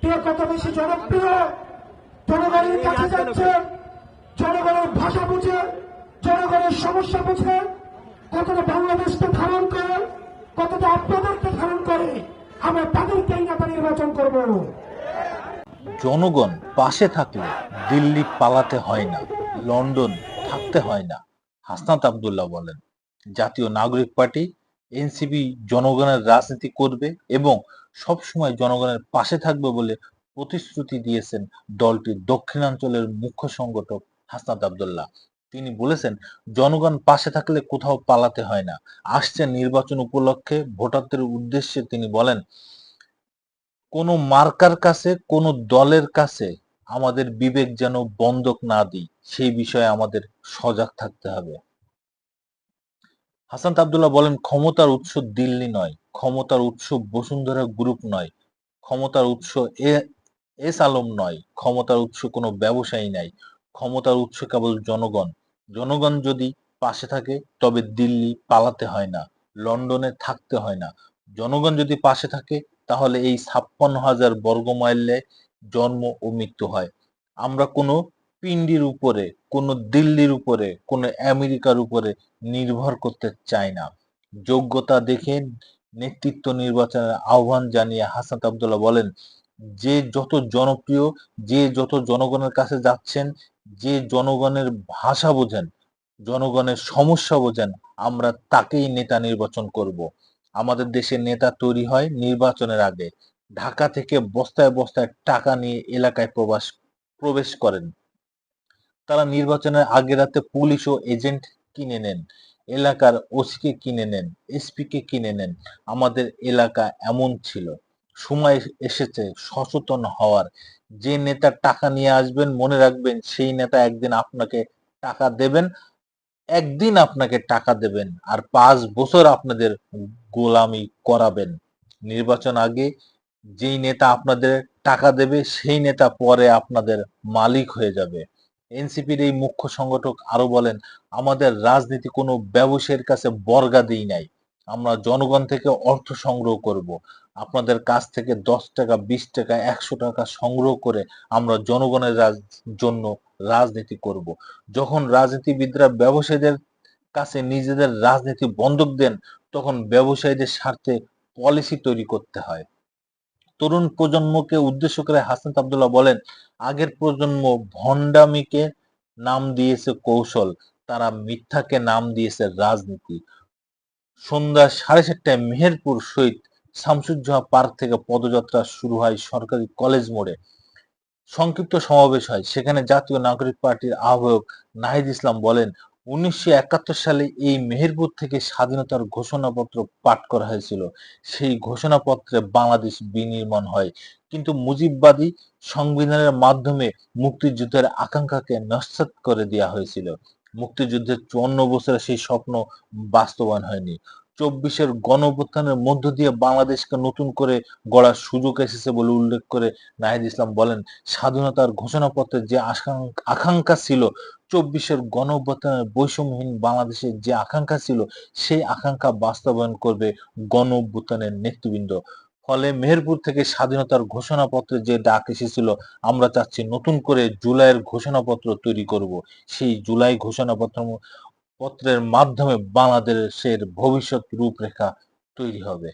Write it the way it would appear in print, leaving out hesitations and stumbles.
কে কত বেশি জনপ্রিয়, জনগণের কাছে যাচ্ছে, জনগণের ভাষা বুঝে, জনগণের সমস্যা বুঝে, কতটা বাংলাদেশকে ধারণ করে, কতটা আপনাদেরকে ধারণ করে, আমরা তাদেরকেই নেতা নির্বাচন করব। জনগণ পাশে থাকলে দিল্লি পালাতে হয় না, লন্ডন থাকতে হয় না, হাসনাত আব্দুল্লাহ বলেন। জাতীয় নাগরিক পার্টি এনসিপি জনগণের রাজনীতি করবে এবং সবসময় জনগণের পাশে থাকবে বলে প্রতিশ্রুতি দিয়েছেন দলটির দক্ষিণাঞ্চলের মুখ্য সংগঠক হাসনাত আব্দুল্লাহ। তিনি বলেছেন, জনগণ পাশে থাকলে কোথাও পালাতে হয় না। আসছে নির্বাচন উপলক্ষে ভোটারদের উদ্দেশ্যে তিনি বলেন, কোনো মার্কার কাছে, কোনো দলের কাছে আমাদের বিবেক যেন বন্ধক না দিই, সেই বিষয়ে আমাদের সজাগ থাকতে হবে। হাসান আব্দুল্লাহ বলেন, ক্ষমতার উৎস দিল্লি নয়, ক্ষমতার উৎস বসুন্ধরা গ্রুপ নয়, ক্ষমতার উৎস এস আলম নয়, ক্ষমতার উৎস কোনো ব্যবসায়ী নাই, ক্ষমতার উৎস কেবল জনগণ। জনগণ যদি পাশে থাকে তবে দিল্লি পালাতে হয় না, লন্ডনে থাকতে হয় না। জনগণ যদি পাশে থাকে তাহলে এই 56,000 বর্গমাইলে জন্ম ও মৃত্যু হয়। আমরা কোনো পিন্ডির উপরে, কোনো দিল্লির উপরে, কোনো আমেরিকার উপরে নির্ভর করতে চাই না। যোগ্যতা দেখে নেতৃত্ব নির্বাচনের আহ্বান জানিয়ে হাসনাত আব্দুল্লাহ বলেন, যে যত জনপ্রিয়, যে যত জনগণের কাছে যাচ্ছেন, যে জনগণের ভাষা বোঝেন, জনগণের সমস্যা বোঝেন, আমরা তাকেই নেতা নির্বাচন করব। আমাদের দেশে নেতা তৈরি হয় নির্বাচনের আগে। ঢাকা থেকে বস্তায় বস্তায় টাকা নিয়ে এলাকায় প্রবেশ করেন। তারা নির্বাচনের আগে রাতে পুলিশ ও এজেন্ট কিনে নেন, এলাকার ওসিকে কিনে নেন, এসপি কে কিনে নেন। আমাদের এলাকা এমন ছিল। সময় এসেছে সচেতন হওয়ার। যে নেতা টাকা নিয়ে আসবেন, মনে রাখবেন সেই নেতা একদিন আপনাকে টাকা দেবেন আর 5 বছর আপনাদের গোলামি করাবেন। নির্বাচন আগে যেই নেতা আপনাদের টাকা দেবে সেই নেতা পরে আপনাদের মালিক হয়ে যাবে। এনসিপির এই মুখ্য সংগঠক আরো বলেন, আমাদের রাজনীতি কোনো ব্যবসায়ীর কাছে বর্গা নাই। আমরা জনগণ থেকে অর্থ সংগ্রহ করব। আপনাদের কাছ থেকে 10 টাকা, 20 টাকা, 100 টাকা সংগ্রহ করে আমরা জনগণের জন্য রাজনীতি করব। যখন রাজনীতিবিদরা ব্যবসায়ীদের কাছে নিজেদের রাজনীতি বন্ধক দেন, তখন ব্যবসায়ীদের স্বার্থে পলিসি তৈরি করতে হয়। তরুণ প্রজন্মকে উদ্দেশ্য করে হাসনাত আব্দুল্লাহ বলেন, আগের প্রজন্ম ভণ্ডামিকে নাম দিয়েছে কৌশল, তারা মিথ্যাকে নাম দিয়েছে রাজনীতি। সন্ধ্যা 7:30টায় মেহেরপুর শহীদ শামসুজ্জোহা পার্ক থেকে পদযাত্রা শুরু হয় সরকারি কলেজ মোড়ে। সংক্ষিপ্ত সমাবেশ হয়। সেখানে জাতীয় নাগরিক পার্টির আহ্বায়ক নাহিদ ইসলাম বলেন, 1971 সালে এই মেহেরপুর থেকে স্বাধীনতার ঘোষণাপত্র পাঠ করা হয়েছিল। সেই ঘোষণাপত্রে বাংলাদেশ বিনির্মাণ হয়। কিন্তু মুজিববাদী সংবিধানের মাধ্যমে মুক্তিযুদ্ধের আকাঙ্ক্ষাকে নস্যাৎ করে দেওয়া হয়েছিল। মুক্তিযুদ্ধের 54 বছরে সেই স্বপ্ন বাস্তবায়ন হয়নি। 24-এর গণঅভ্যুত্থানের মধ্য দিয়ে বাংলাদেশকে নতুন করে গড়ার সুযোগ এসেছে বলে উল্লেখ করে নাহিদ ইসলাম বলেন, স্বাধীনতার ঘোষণাপত্রের যে আকাঙ্ক্ষা ছিল, 24-এর গণঅভ্যুত্থানের বৈষম্যহীন বাংলাদেশের যে আকাঙ্ক্ষা ছিল, সেই আকাঙ্ক্ষা বাস্তবায়ন করবে গণঅভ্যুত্থানের নেতৃবৃন্দ। ফলে মেহেরপুর থেকে স্বাধীনতার ঘোষণাপত্রে যে ডাক এসেছিল, আমরা চাচ্ছি নতুন করে জুলাইয়ের ঘোষণাপত্র তৈরি করব। সেই জুলাই ঘোষণাপত্রের মাধ্যমে বাংলাদেশের ভবিষ্যৎ রূপরেখা তৈরি হবে।